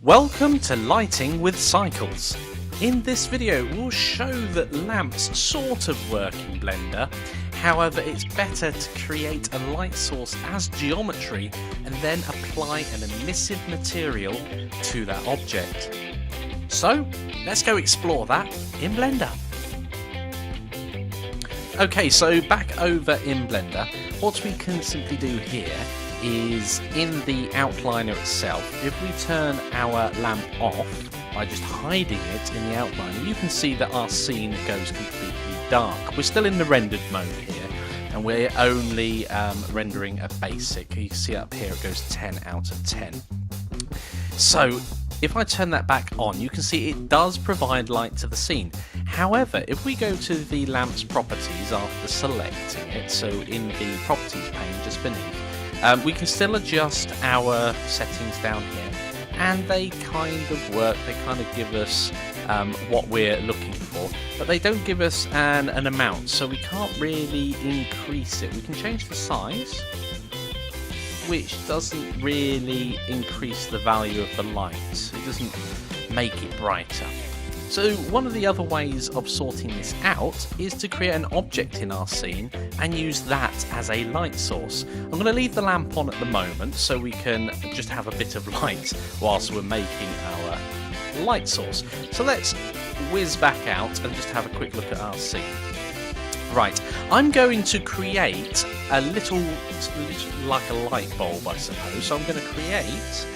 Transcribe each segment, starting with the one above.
Welcome to Lighting with Cycles. In this video we'll show that lamps sort of work in Blender, however it's better to create a light source as geometry and then apply an emissive material to that object. So let's go explore that in Blender. Okay, so back over in Blender, what we can simply do here is in the outliner itself, if we turn our lamp off by just hiding it in the outliner, you can see that our scene goes completely dark. We're still in the rendered mode here, and we're only rendering a basic. You can see up here it goes 10 out of 10. So if I turn that back on, you can see it does provide light to the scene. However, if we go to the lamp's properties after selecting it, so in the properties pane just beneath, we can still adjust our settings down here, and they kind of work. They kind of give us what we're looking for, but they don't give us an amount, so we can't really increase it. We can change the size, which doesn't really increase the value of the light. It doesn't make it brighter. So one of the other ways of sorting this out is to create an object in our scene and use that as a light source. I'm going to leave the lamp on at the moment so we can just have a bit of light whilst we're making our light source. So let's whiz back out and just have a quick look at our scene. Right, I'm going to create a little like a light bulb, I suppose. So I'm going to create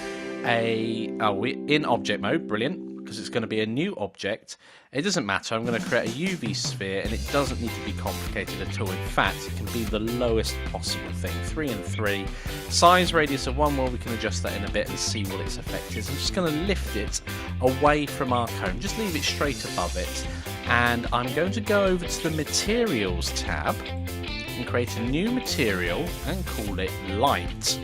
we're in object mode, brilliant, because it's going to be a new object. It doesn't matter, I'm going to create a UV sphere, and it doesn't need to be complicated at all. In fact, it can be the lowest possible thing, 3 and 3. Size radius of 1, well, we can adjust that in a bit and see what its effect is. I'm just going to lift it away from our cone, just leave it straight above it, and I'm going to go over to the Materials tab and create a new material and call it Light.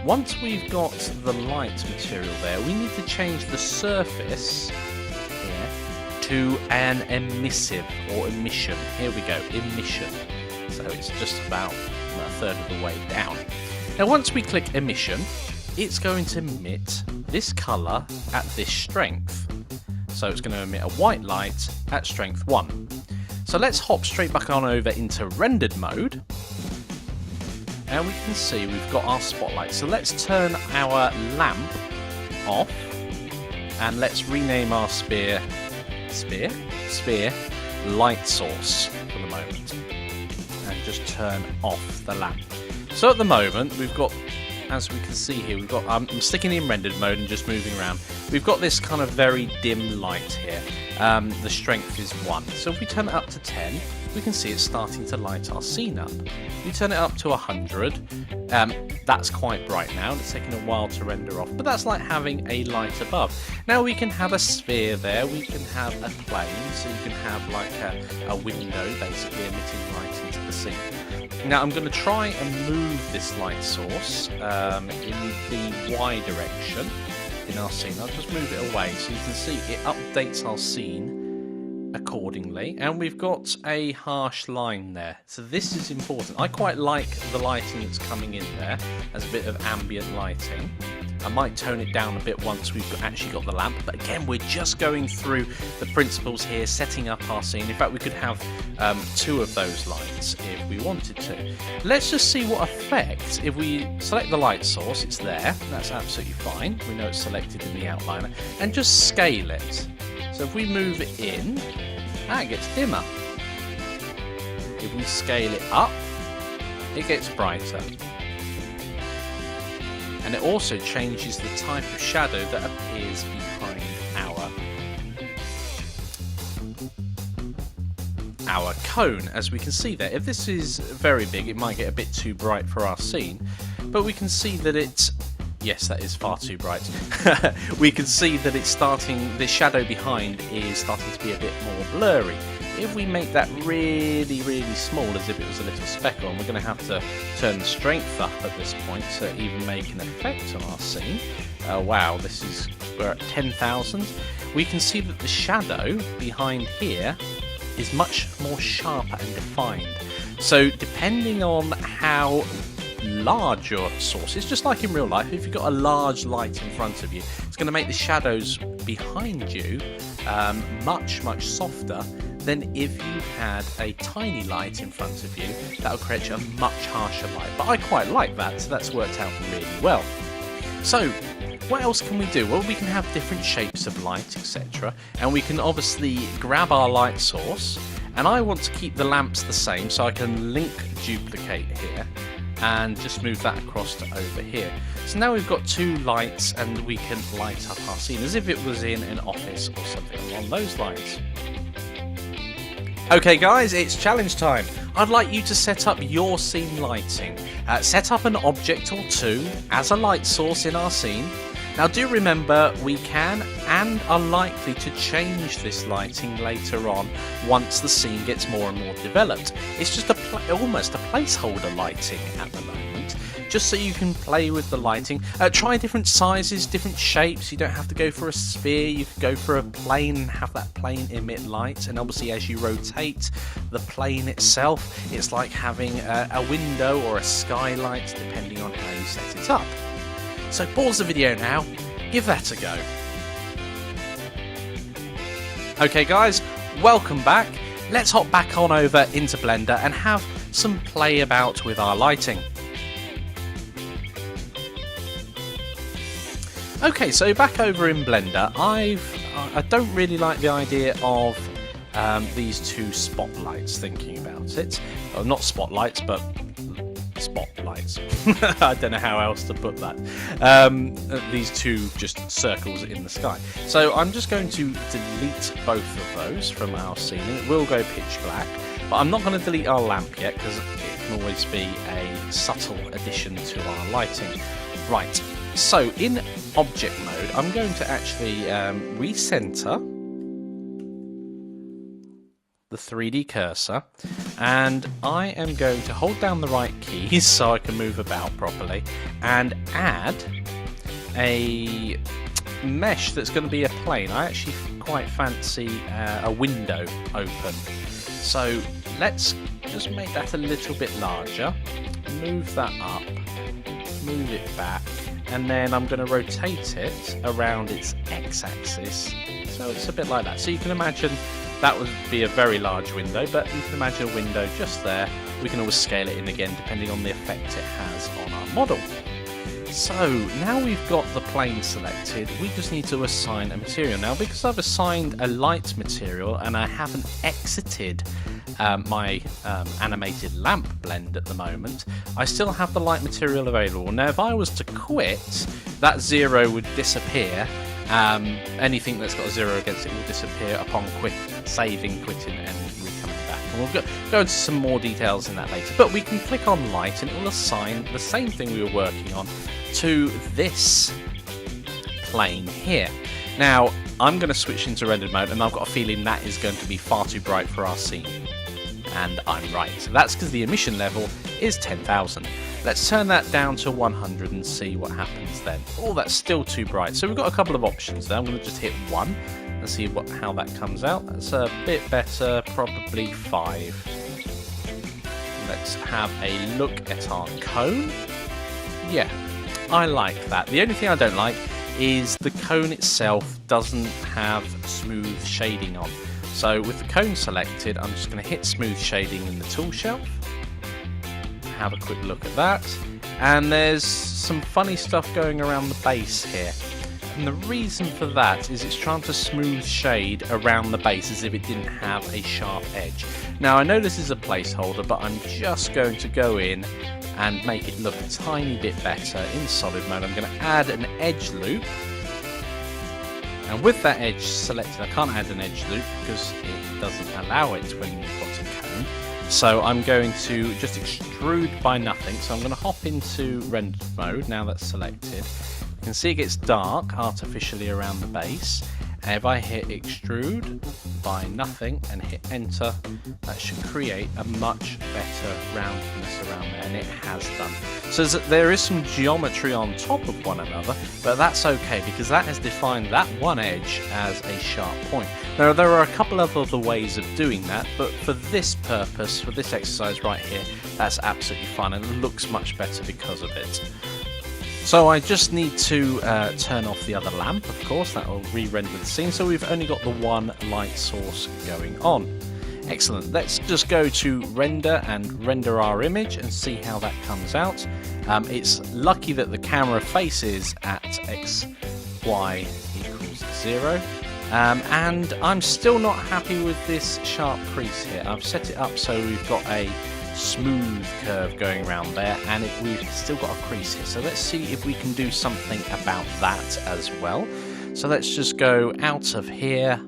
Once we've got the light material there, we need to change the surface here to an emissive or emission. Here we go, emission. So it's just about a third of the way down. Now once we click emission, it's going to emit this colour at this strength. So it's going to emit a white light at strength 1. So let's hop straight back on over into rendered mode. And we can see we've got our spotlight. So let's turn our lamp off and let's rename our sphere light source for the moment, and just turn off the lamp. So at the moment we've got, as we can see here, we've got I'm sticking in rendered mode and just moving around. We've got this kind of very dim light here. The strength is 1. So if we turn it up to 10, we can see it's starting to light our scene up. We turn it up to 100, that's quite bright now, it's taking a while to render off, but that's like having a light above. Now we can have a sphere there, we can have a plane, so you can have like a window basically emitting light into the scene. Now I'm going to try and move this light source in the Y direction in our scene. I'll just move it away so you can see it updates our scene accordingly, and we've got a harsh line there, so this is important. I quite like the lighting that's coming in there as a bit of ambient lighting. I might tone it down a bit once we've actually got the lamp, but again we're just going through the principles here, setting up our scene. In fact we could have 2 of those lights if we wanted to. Let's just see what effect, if we select the light source, it's there, that's absolutely fine, we know it's selected in the outliner, and just scale it. So if we move it in, it gets dimmer. If we scale it up, it gets brighter. And it also changes the type of shadow that appears behind our cone, as we can see there. If this is very big, it might get a bit too bright for our scene, but we can see that it's, yes, that is far too bright. We can see that it's starting, the shadow behind is starting to be a bit more blurry. If we make that really, really small, as if it was a little speck on, we're going to have to turn the strength up at this point to even make an effect on our scene. Wow, we're at 10,000. We can see that the shadow behind here is much more sharper and defined. So depending on how enlarge your sources, just like in real life. If you've got a large light in front of you, it's going to make the shadows behind you much softer than if you had a tiny light in front of you. That will create a much harsher light. But I quite like that, so that's worked out really well. So what else can we do? Well, we can have different shapes of light, etc. And we can obviously grab our light source, and I want to keep the lamps the same, so I can link duplicate here and just move that across to over here. So now we've got two lights and we can light up our scene as if it was in an office or something along those lines. Okay guys, it's challenge time. I'd like you to set up your scene lighting. Set up an object or two as a light source in our scene. Now do remember, we can and are likely to change this lighting later on once the scene gets more and more developed. It's just almost a placeholder lighting at the moment, just so you can play with the lighting. Try different sizes, different shapes. You don't have to go for a sphere, you could go for a plane and have that plane emit light, and obviously as you rotate the plane itself, it's like having a window or a skylight depending on how you set it up. So pause the video now, give that a go. Okay guys, welcome back. Let's hop back on over into Blender and have some play about with our lighting. Okay, so back over in Blender, I don't really like the idea of these two spotlights, thinking about it. Well, not spotlights, but spotlights. I don't know how else to put that. These two just circles in the sky. So I'm just going to delete both of those from our scene, and it will go pitch black. But I'm not going to delete our lamp yet, because it can always be a subtle addition to our lighting. Right, so in object mode, I'm going to actually recenter the 3D cursor, and I am going to hold down the right keys so I can move about properly, and add a mesh that's going to be a plane. I actually quite fancy a window open, so let's just make that a little bit larger, move that up, move it back, and then I'm going to rotate it around its x-axis, so it's a bit like that. So you can imagine that would be a very large window, but you can imagine a window just there. We can always scale it in again depending on the effect it has on our model. So now we've got the plane selected, we just need to assign a material. Now because I've assigned a light material and I haven't exited my animated lamp blend at the moment, I still have the light material available. Now if I was to quit, that 0 would disappear. Anything that's got a 0 against it will disappear upon saving, quitting, and coming back. And we'll go into some more details in that later. But we can click on light and it will assign the same thing we were working on to this plane here. Now, I'm going to switch into rendered mode, and I've got a feeling that is going to be far too bright for our scene. And I'm right. So that's because the emission level is 10,000. Let's turn that down to 100 and see what happens then. Oh, that's still too bright. So we've got a couple of options there. I'm going to just hit 1 and see how that comes out. That's a bit better, probably 5. Let's have a look at our cone. Yeah, I like that. The only thing I don't like is the cone itself doesn't have smooth shading on. So with the cone selected, I'm just going to hit smooth shading in the tool shelf. Have a quick look at that. And there's some funny stuff going around the base here. And the reason for that is it's trying to smooth shade around the base as if it didn't have a sharp edge. Now I know this is a placeholder, but I'm just going to go in and make it look a tiny bit better in solid mode. I'm going to add an edge loop. And with that edge selected, I can't add an edge loop because it doesn't allow it when you've got a cone. So I'm going to just extrude by nothing. So I'm going to hop into rendered mode now that's selected. You can see it gets dark artificially around the base. And if I hit extrude by nothing and hit enter, that should create a much better roundness around there, and it has done. So there is some geometry on top of one another, but that's okay because that has defined that one edge as a sharp point. Now there are a couple of other ways of doing that, but for this purpose, for this exercise right here, that's absolutely fine and it looks much better because of it. So I just need to turn off the other lamp, of course, that will re-render the scene, so we've only got the one light source going on. Excellent, let's just go to render and render our image and see how that comes out. It's lucky that the camera faces at x, y equals 0. And I'm still not happy with this sharp crease here. I've set it up so we've got a smooth curve going around there, and we've still got a crease here. So let's see if we can do something about that as well. So let's just go out of here.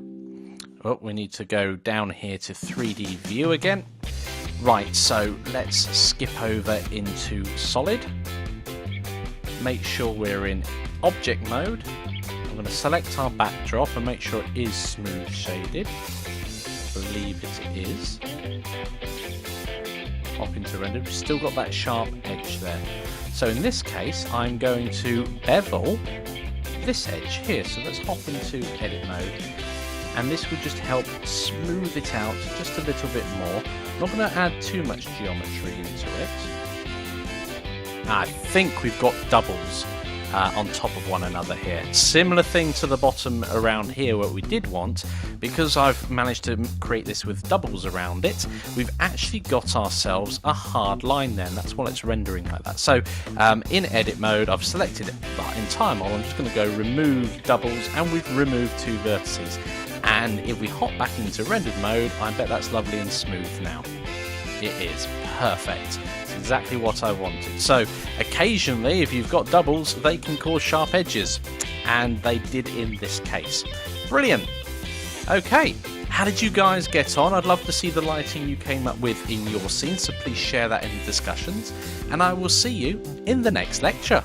Oh, we need to go down here to 3D view again. Right, so let's skip over into solid. Make sure we're in object mode. I'm going to select our backdrop and make sure it is smooth shaded. I believe it is. Hop into render. We've still got that sharp edge there. So in this case, I'm going to bevel this edge here. So let's hop into edit mode. And this will just help smooth it out just a little bit more. I'm not going to add too much geometry into it. I think we've got doubles on top of one another here. Similar thing to the bottom around here what we did want, because I've managed to create this with doubles around it, we've actually got ourselves a hard line there, and that's why it's rendering like that. So in edit mode, I've selected the entire model. I'm just going to go remove doubles, and we've removed 2 vertices. And if we hop back into rendered mode, I bet that's lovely and smooth now. It is perfect. It's exactly what I wanted. So occasionally, if you've got doubles, they can cause sharp edges, and they did in this case. Brilliant. Okay, how did you guys get on? I'd love to see the lighting you came up with in your scene, so please share that in the discussions, and I will see you in the next lecture.